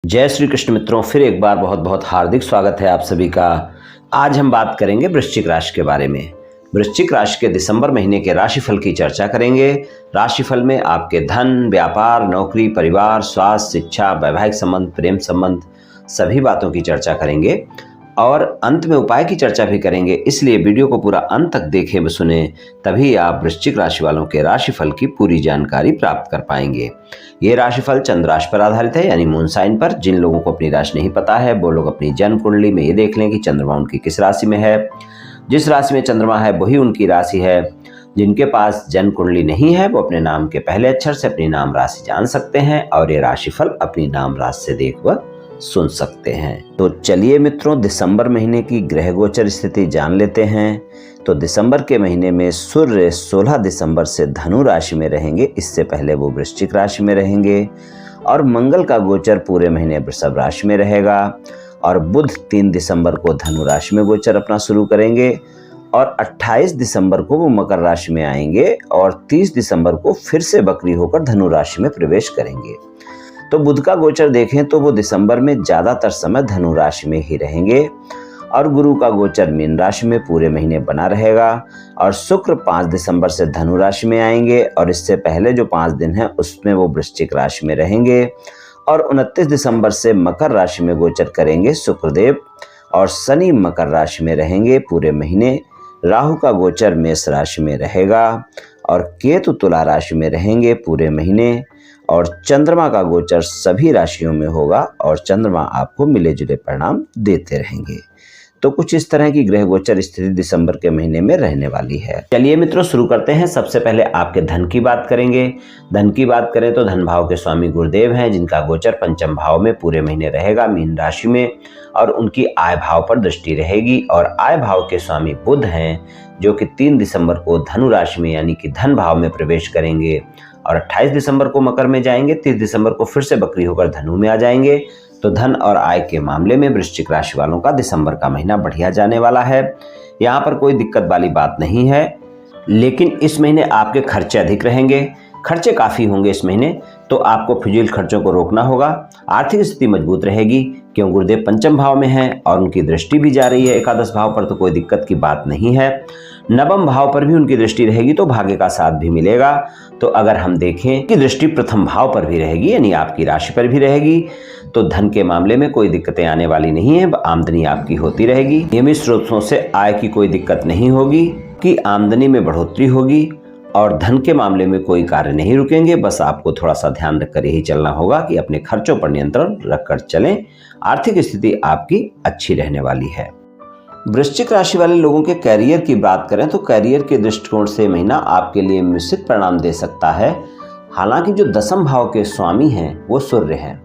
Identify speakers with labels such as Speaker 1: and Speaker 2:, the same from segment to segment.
Speaker 1: जय श्री कृष्ण मित्रों, फिर एक बार बहुत बहुत हार्दिक स्वागत है आप सभी का। आज हम बात करेंगे वृश्चिक राशि के बारे में। वृश्चिक राशि के दिसंबर महीने के राशिफल की चर्चा करेंगे। राशिफल में आपके धन, व्यापार, नौकरी, परिवार, स्वास्थ्य, शिक्षा, वैवाहिक संबंध, प्रेम संबंध सभी बातों की चर्चा करेंगे और अंत में उपाय की चर्चा भी करेंगे। इसलिए वीडियो को पूरा अंत तक देखें व सुने, तभी आप वृश्चिक राशि वालों के राशिफल की पूरी जानकारी प्राप्त कर पाएंगे। ये राशिफल चंद्र राशि पर आधारित है, यानी मून साइन पर। जिन लोगों को अपनी राशि नहीं पता है वो लोग अपनी जन्म कुंडली में ये देख लें कि चंद्रमा उनकी किस राशि में है। जिस राशि में चंद्रमा है वही उनकी राशि है। जिनके पास जन्म कुंडली नहीं है वो अपने नाम के पहले अक्षर से अपनी नाम राशि जान सकते हैं और ये राशिफल अपनी नाम राशि से देख व सुन सकते हैं। तो चलिए मित्रों, दिसंबर महीने की ग्रह गोचर स्थिति जान लेते हैं। तो दिसंबर के महीने में सूर्य 16 दिसंबर से धनु राशि में रहेंगे। इससे पहले वो वृश्चिक राशि में रहेंगे। और मंगल का गोचर पूरे महीने वृषभ राशि में रहेगा। और बुध 3 दिसंबर को धनु राशि में गोचर अपना शुरू करेंगे और 28 दिसंबर को वो मकर राशि में आएंगे और 30 दिसंबर को फिर से बकरी होकर धनु राशि में प्रवेश करेंगे। तो बुध का गोचर देखें तो वो दिसंबर में ज्यादातर समय धनु राशि में ही रहेंगे। और गुरु का गोचर मीन राशि में पूरे महीने बना रहेगा। और शुक्र 5 दिसंबर से धनु राशि में आएंगे और इससे पहले जो 5 दिन है उसमें वो वृश्चिक राशि में रहेंगे। और 29 दिसंबर से मकर राशि में गोचर करेंगे शुक्रदेव और शनि मकर राशि में रहेंगे पूरे महीने। राहु का गोचर मेष राशि में रहेगा और केतु तुला राशि में रहेंगे पूरे महीने। और चंद्रमा का गोचर सभी राशियों में होगा और चंद्रमा आपको मिले जुले परिणाम देते रहेंगे। तो कुछ इस तरह की ग्रह गोचर स्थिति दिसंबर के महीने में रहने वाली है। चलिए मित्रों, शुरू करते हैं। सबसे पहले आपके धन की बात करेंगे। धन की बात करें तो धन भाव के स्वामी गुरुदेव हैं, जिनका गोचर पंचम भाव में पूरे महीने रहेगा मीन राशि में। और उनकी आय भाव पर दृष्टि रहेगी। और आय भाव के स्वामी बुध हैं, जो कि 3 दिसंबर को धनु राशि में यानी कि धन भाव में प्रवेश करेंगे और 28 दिसंबर को मकर में जाएंगे। 30 दिसंबर को फिर से बकरी होकर धनु में आ जाएंगे। तो धन और आय के मामले में वृश्चिक राशि वालों का दिसंबर का महीना बढ़िया जाने वाला है। यहाँ पर कोई दिक्कत वाली बात नहीं है, लेकिन इस महीने आपके खर्चे अधिक रहेंगे। खर्चे काफी होंगे इस महीने, तो आपको फिजूल खर्चों को रोकना होगा। आर्थिक स्थिति मजबूत रहेगी, क्यों गुरुदेव पंचम भाव में है और उनकी दृष्टि भी जा रही है एकादश भाव पर, तो कोई दिक्कत की बात नहीं है। नवम भाव पर भी उनकी दृष्टि रहेगी तो भाग्य का साथ भी मिलेगा। तो अगर हम देखें कि दृष्टि प्रथम भाव पर भी रहेगी यानी आपकी राशि पर भी रहेगी, तो धन के मामले में कोई दिक्कतें आने वाली नहीं है। आमदनी आपकी होती रहेगी। नियमित स्रोतों से आय की कोई दिक्कत नहीं होगी कि आमदनी में बढ़ोतरी होगी। और धन के मामले में कोई कार्य नहीं रुकेंगे। बस आपको थोड़ा सा ध्यान रखकर यही चलना होगा कि अपने खर्चों पर नियंत्रण रखकर चलें। आर्थिक स्थिति आपकी अच्छी रहने वाली है। वृश्चिक राशि वाले लोगों के कैरियर की बात करें तो कैरियर के दृष्टिकोण से महीना आपके लिए मिश्रित परिणाम दे सकता है। हालांकि जो दसम भाव के स्वामी हैं वो सूर्य हैं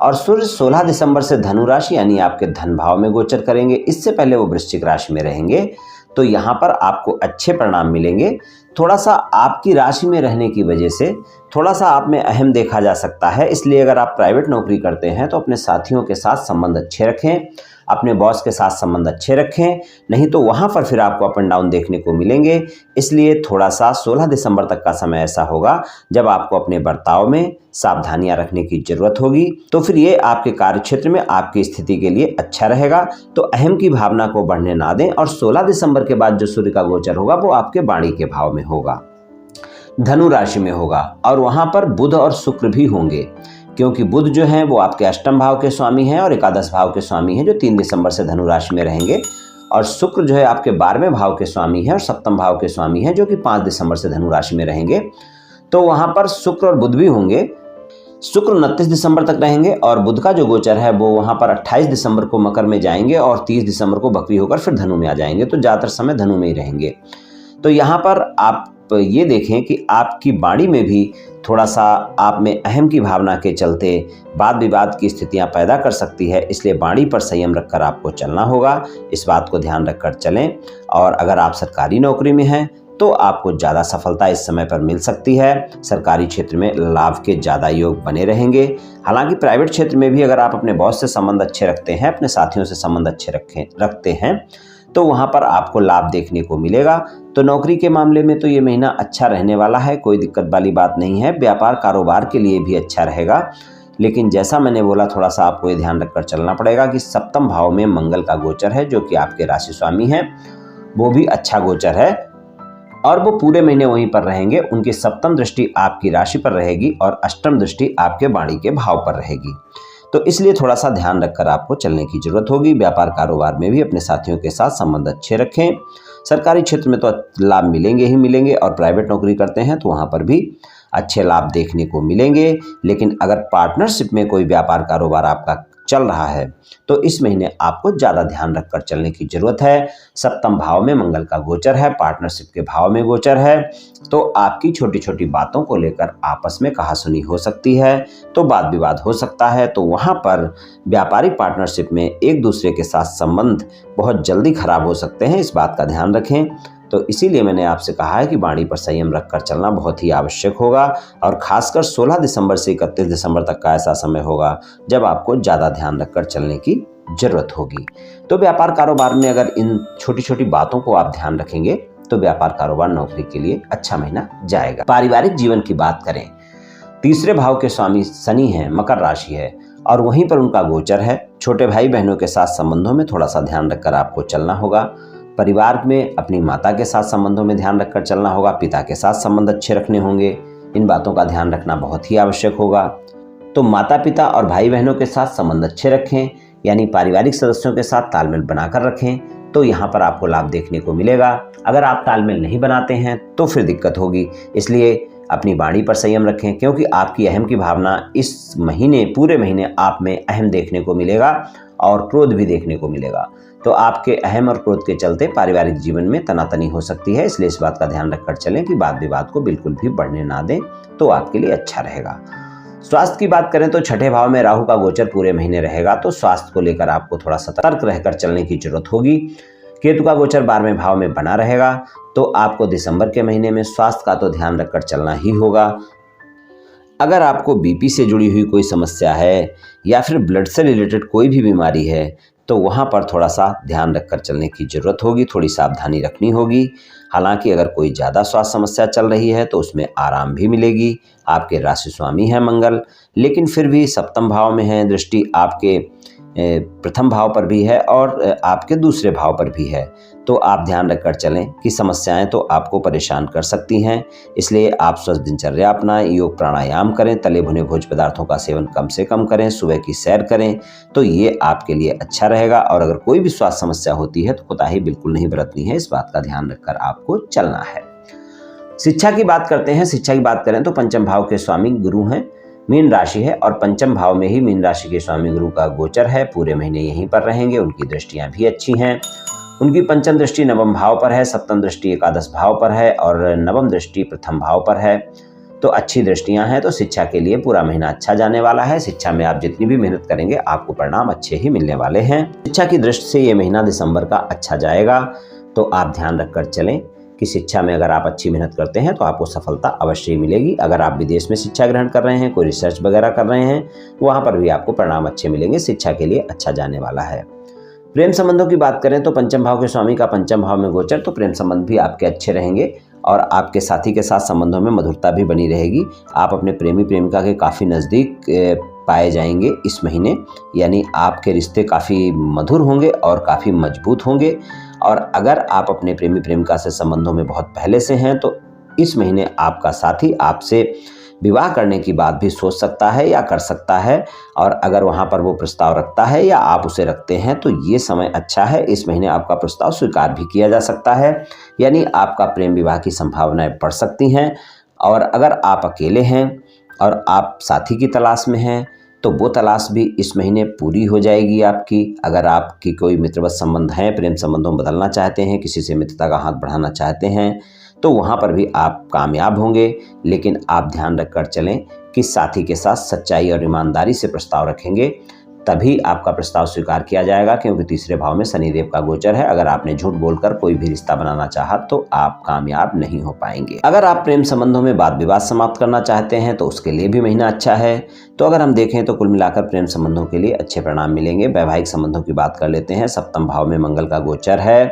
Speaker 1: और सूर्य 16 दिसंबर से धनु राशि यानी आपके धन भाव में गोचर करेंगे। इससे पहले वो वृश्चिक राशि में रहेंगे, तो यहाँ पर आपको अच्छे परिणाम मिलेंगे। थोड़ा सा आपकी राशि में रहने की वजह से थोड़ा सा आप में अहम देखा जा सकता है। इसलिए अगर आप प्राइवेट नौकरी करते हैं तो अपने साथियों के साथ संबंध अच्छे रखें, अपने बॉस के साथ संबंध अच्छे रखें, नहीं तो वहाँ पर फिर आपको अप एंड डाउन देखने को मिलेंगे। इसलिए थोड़ा सा 16 दिसंबर तक का समय ऐसा होगा जब आपको अपने बर्ताव में सावधानियां रखने की जरूरत होगी। तो फिर ये आपके कार्य क्षेत्र में आपकी स्थिति के लिए अच्छा रहेगा। तो अहम की भावना को बढ़ने ना दें। और 16 दिसंबर के बाद जो सूर्य का गोचर होगा वो आपके वाणी के भाव में होगा, धनु राशि में होगा। और वहां पर बुध और शुक्र भी होंगे, क्योंकि बुध जो है वो आपके अष्टम भाव के स्वामी हैं और एकादश भाव के स्वामी हैं, जो 3 दिसंबर से धनु राशि में रहेंगे। और शुक्र जो है आपके 12वें भाव के स्वामी हैं और सप्तम भाव के स्वामी हैं, जो कि 5 दिसंबर से धनु राशि में रहेंगे। तो वहां पर शुक्र और बुध भी होंगे। शुक्र 29 दिसंबर तक रहेंगे और बुध का जो गोचर है वो वहां पर 28 दिसंबर को मकर में जाएंगे और 30 दिसंबर को बकरी होकर फिर धनु में आ जाएंगे। तो ज्यादातर समय धनु में ही रहेंगे। तो यहाँ पर आप ये देखें कि आपकी वाणी में भी थोड़ा सा आप में अहम की भावना के चलते वाद विवाद की स्थितियां पैदा कर सकती है। इसलिए वाणी पर संयम रखकर आपको चलना होगा। इस बात को ध्यान रखकर चलें। और अगर आप सरकारी नौकरी में हैं तो आपको ज़्यादा सफलता इस समय पर मिल सकती है। सरकारी क्षेत्र में लाभ के ज़्यादा योग बने रहेंगे। हालांकि प्राइवेट क्षेत्र में भी अगर आप अपने बॉस से संबंध अच्छे रखते हैं, अपने साथियों से संबंध अच्छे रखते हैं, तो वहाँ पर आपको लाभ देखने को मिलेगा। तो नौकरी के मामले में तो ये महीना अच्छा रहने वाला है, कोई दिक्कत वाली बात नहीं है। व्यापार कारोबार के लिए भी अच्छा रहेगा। लेकिन जैसा मैंने बोला थोड़ा सा आपको ये ध्यान रखकर चलना पड़ेगा कि सप्तम भाव में मंगल का गोचर है, जो कि आपके राशि स्वामी हैं, वो भी अच्छा गोचर है और वो पूरे महीने वहीं पर रहेंगे। उनकी सप्तम दृष्टि आपकी राशि पर रहेगी और अष्टम दृष्टि आपके वाणी के भाव पर रहेगी। तो इसलिए थोड़ा सा ध्यान रखकर आपको चलने की जरूरत होगी। व्यापार कारोबार में भी अपने साथियों के साथ संबंध अच्छे रखें। सरकारी क्षेत्र में तो लाभ मिलेंगे ही मिलेंगे और प्राइवेट नौकरी करते हैं तो वहाँ पर भी अच्छे लाभ देखने को मिलेंगे। लेकिन अगर पार्टनरशिप में कोई व्यापार कारोबार आपका चल रहा है तो इस महीने आपको ज़्यादा ध्यान रखकर चलने की जरूरत है। सप्तम भाव में मंगल का गोचर है, पार्टनरशिप के भाव में गोचर है, तो आपकी छोटी छोटी बातों को लेकर आपस में कहासुनी हो सकती है, तो वाद विवाद हो सकता है। तो वहाँ पर व्यापारिक पार्टनरशिप में एक दूसरे के साथ संबंध बहुत जल्दी खराब हो सकते हैं, इस बात का ध्यान रखें। तो इसीलिए मैंने आपसे कहा है कि वाणी पर संयम रखकर चलना बहुत ही आवश्यक होगा और खासकर 16 दिसंबर से 31 दिसंबर तक का ऐसा समय होगा जब आपको ज़्यादा ध्यान रखकर चलने की जरूरत होगी। तो व्यापार कारोबार में अगर इन छोटी छोटी बातों को आप ध्यान रखेंगे तो व्यापार कारोबार नौकरी के लिए अच्छा महीना जाएगा। पारिवारिक जीवन की बात करें, तीसरे भाव के स्वामी शनि हैं, मकर राशि है और वहीं पर उनका गोचर है। छोटे भाई बहनों के साथ संबंधों में थोड़ा सा ध्यान रखकर आपको चलना होगा। परिवार में अपनी माता के साथ संबंधों में ध्यान रखकर चलना होगा। पिता के साथ संबंध अच्छे रखने होंगे, इन बातों का ध्यान रखना बहुत ही आवश्यक होगा। तो माता पिता और भाई बहनों के साथ संबंध अच्छे रखें, यानी पारिवारिक सदस्यों के साथ तालमेल बनाकर रखें, तो यहाँ पर आपको लाभ देखने को मिलेगा। अगर आप तालमेल नहीं बनाते हैं तो फिर दिक्कत होगी। इसलिए अपनी वाणी पर संयम रखें, क्योंकि आपकी अहम की भावना इस महीने पूरे महीने आप में अहम देखने को मिलेगा और क्रोध भी देखने को मिलेगा। तो आपके अहम और क्रोध के चलते पारिवारिक जीवन में तनातनी हो सकती है। इसलिए इस बात का ध्यान रखकर चलें कि वाद विवाद को बिल्कुल भी बढ़ने ना दें, तो आपके लिए अच्छा रहेगा। स्वास्थ्य की बात करें तो छठे भाव में राहु का गोचर पूरे महीने रहेगा, तो स्वास्थ्य को लेकर आपको थोड़ा सतर्क रहकर चलने की जरूरत होगी। केतु का गोचर 12वें भाव में बना रहेगा, तो आपको दिसंबर के महीने में स्वास्थ्य का तो ध्यान रखकर चलना ही होगा। अगर आपको बीपी से जुड़ी हुई कोई समस्या है या फिर ब्लड से रिलेटेड कोई भी बीमारी है तो वहाँ पर थोड़ा सा ध्यान रखकर चलने की ज़रूरत होगी, थोड़ी सावधानी रखनी होगी। हालांकि अगर कोई ज़्यादा स्वास्थ्य समस्या चल रही है तो उसमें आराम भी मिलेगी। आपके राशि स्वामी है मंगल, लेकिन फिर भी सप्तम भाव में है, दृष्टि आपके प्रथम भाव पर भी है और आपके दूसरे भाव पर भी है। तो आप ध्यान रखकर चलें कि समस्याएं तो आपको परेशान कर सकती हैं। इसलिए आप स्वस्थ दिनचर्या अपनाएं, योग प्राणायाम करें, तले भुने भोज्य पदार्थों का सेवन कम से कम करें, सुबह की सैर करें, तो ये आपके लिए अच्छा रहेगा। और अगर कोई भी स्वास्थ्य समस्या होती है तो कोताही बिल्कुल नहीं बरतनी है, इस बात का ध्यान रखकर आपको चलना है। शिक्षा की बात करते हैं। शिक्षा की बात करें तो पंचम भाव के स्वामी गुरु हैं, मीन राशि है और पंचम भाव में ही मीन राशि के स्वामी गुरु का गोचर है। पूरे महीने यहीं पर रहेंगे। उनकी दृष्टियां भी अच्छी हैं। उनकी पंचम दृष्टि नवम भाव पर है, सप्तम दृष्टि एकादश भाव पर है और नवम दृष्टि प्रथम भाव पर है। तो अच्छी दृष्टियां हैं। तो शिक्षा के लिए पूरा महीना अच्छा जाने वाला है। शिक्षा में आप जितनी भी मेहनत करेंगे आपको परिणाम अच्छे ही मिलने वाले हैं। शिक्षा की दृष्टि से ये महीना दिसंबर का अच्छा जाएगा। तो आप ध्यान रखकर चलें कि शिक्षा में अगर आप अच्छी मेहनत करते हैं तो आपको सफलता अवश्य ही मिलेगी। अगर आप विदेश में शिक्षा ग्रहण कर रहे हैं, कोई रिसर्च वगैरह कर रहे हैं, वहाँ पर भी आपको परिणाम अच्छे मिलेंगे। शिक्षा के लिए अच्छा जाने वाला है। प्रेम संबंधों की बात करें तो पंचम भाव के स्वामी का पंचम भाव में गोचर, तो प्रेम संबंध भी आपके अच्छे रहेंगे और आपके साथी के साथ संबंधों में मधुरता भी बनी रहेगी। आप अपने प्रेमी प्रेमिका के काफ़ी नज़दीक पाए जाएंगे इस महीने, यानी आपके रिश्ते काफ़ी मधुर होंगे और काफ़ी मजबूत होंगे। और अगर आप अपने प्रेमी प्रेमिका से संबंधों में बहुत पहले से हैं तो इस महीने आपका साथी आपसे विवाह करने की बात भी सोच सकता है या कर सकता है। और अगर वहाँ पर वो प्रस्ताव रखता है या आप उसे रखते हैं तो ये समय अच्छा है। इस महीने आपका प्रस्ताव स्वीकार भी किया जा सकता है, यानी आपका प्रेम विवाह की संभावनाएं बढ़ सकती हैं। और अगर आप अकेले हैं और आप साथी की तलाश में हैं तो वो तलाश भी इस महीने पूरी हो जाएगी आपकी। अगर आपकी कोई मित्रवत संबंध है, प्रेम संबंधों में बदलना चाहते हैं, किसी से मित्रता का हाथ बढ़ाना चाहते हैं, तो वहाँ पर भी आप कामयाब होंगे। लेकिन आप ध्यान रखकर चलें कि साथी के साथ सच्चाई और ईमानदारी से प्रस्ताव रखेंगे, तभी आपका प्रस्ताव स्वीकार किया जाएगा। क्योंकि तीसरे भाव में शनिदेव का गोचर है। अगर आपने झूठ बोलकर कोई भी रिश्ता बनाना चाहा तो आप कामयाब नहीं हो पाएंगे। अगर आप प्रेम संबंधों में वाद विवाद समाप्त करना चाहते हैं तो उसके लिए भी महीना अच्छा है। तो अगर हम देखें तो कुल मिलाकर प्रेम संबंधों के लिए अच्छे परिणाम मिलेंगे। वैवाहिक संबंधों की बात कर लेते हैं। सप्तम भाव में मंगल का गोचर है,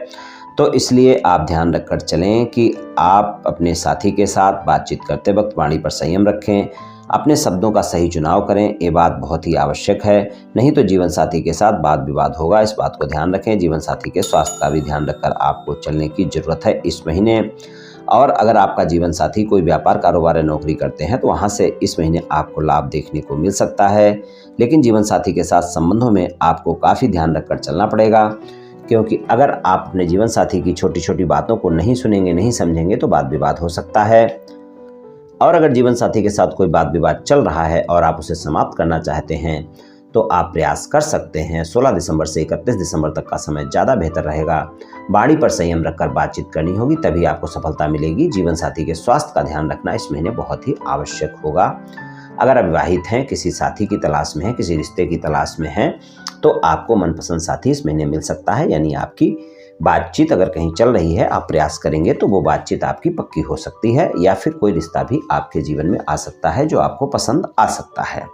Speaker 1: तो इसलिए आप ध्यान रखकर चलें कि आप अपने साथी के साथ बातचीत करते वक्त वाणी पर संयम रखें। अपने शब्दों का सही चुनाव करें, ये बात बहुत ही आवश्यक है, नहीं तो जीवन साथी के साथ वाद विवाद होगा। इस बात को ध्यान रखें। जीवन साथी के स्वास्थ्य का भी ध्यान रखकर आपको चलने की जरूरत है इस महीने। और अगर आपका जीवन साथी कोई व्यापार कारोबार या नौकरी करते हैं तो वहाँ से इस महीने आपको लाभ देखने को मिल सकता है। लेकिन जीवन साथी के साथ संबंधों में आपको काफ़ी ध्यान रखकर चलना पड़ेगा, क्योंकि अगर आप अपने जीवन साथी की छोटी छोटी बातों को नहीं सुनेंगे, नहीं समझेंगे तो वाद विवाद हो सकता है। और अगर जीवन साथी के साथ कोई वाद विवाद चल रहा है और आप उसे समाप्त करना चाहते हैं तो आप प्रयास कर सकते हैं। 16 दिसंबर से 31 दिसंबर तक का समय ज़्यादा बेहतर रहेगा। वाणी पर संयम रखकर बातचीत करनी होगी, तभी आपको सफलता मिलेगी। जीवन साथी के स्वास्थ्य का ध्यान रखना इस महीने बहुत ही आवश्यक होगा। अगर अविवाहित हैं, किसी साथी की तलाश में हैं, किसी रिश्ते की तलाश में हैं, तो आपको मनपसंद साथी इस महीने मिल सकता है। यानी आपकी बातचीत अगर कहीं चल रही है, आप प्रयास करेंगे तो वो बातचीत आपकी पक्की हो सकती है, या फिर कोई रिश्ता भी आपके जीवन में आ सकता है जो आपको पसंद आ सकता है।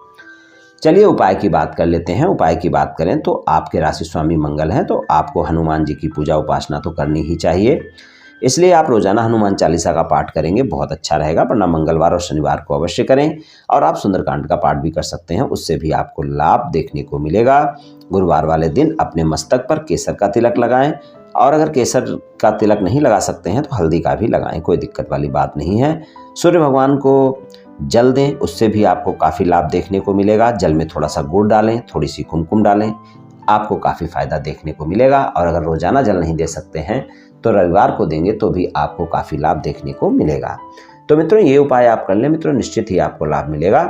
Speaker 1: चलिए उपाय की बात कर लेते हैं। उपाय की बात करें तो आपके राशि स्वामी मंगल हैं, तो आपको हनुमान जी की पूजा उपासना तो करनी ही चाहिए। इसलिए आप रोजाना हनुमान चालीसा का पाठ करेंगे, बहुत अच्छा रहेगा। वरना मंगलवार और शनिवार को अवश्य करें। और आप सुंदरकांड का पाठ भी कर सकते हैं, उससे भी आपको लाभ देखने को मिलेगा। गुरुवार वाले दिन अपने मस्तक पर केसर का तिलक लगाएं, और अगर केसर का तिलक नहीं लगा सकते हैं तो हल्दी का भी लगाएं, कोई दिक्कत वाली बात नहीं है। सूर्य भगवान को जल दें, उससे भी आपको काफ़ी लाभ देखने को मिलेगा। जल में थोड़ा सा गुड़ डालें, थोड़ी सी कुमकुम डालें, आपको काफ़ी फायदा देखने को मिलेगा। और अगर रोजाना जल नहीं दे सकते हैं तो रविवार को देंगे तो भी आपको काफ़ी लाभ देखने को मिलेगा। तो मित्रों ये उपाय आप कर लें मित्रों, निश्चित ही आपको लाभ मिलेगा।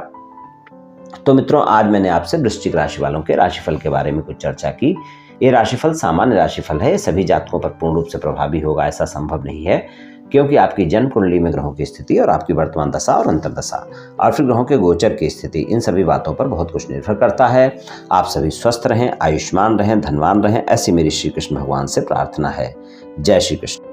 Speaker 1: तो मित्रों आज मैंने आपसे वृश्चिक राशि वालों के राशिफल के बारे में कुछ चर्चा की। ये राशिफल सामान्य राशिफल है, सभी जातकों पर पूर्ण रूप से प्रभावी होगा ऐसा संभव नहीं है, क्योंकि आपकी जन्म कुंडली में ग्रहों की स्थिति और आपकी वर्तमान दशा और अंतर्दशा और फिर ग्रहों के गोचर की स्थिति, इन सभी बातों पर बहुत कुछ निर्भर करता है। आप सभी स्वस्थ रहें, आयुष्मान रहें, धनवान रहें, ऐसी मेरी श्री कृष्ण भगवान से प्रार्थना है। जय श्री कृष्ण।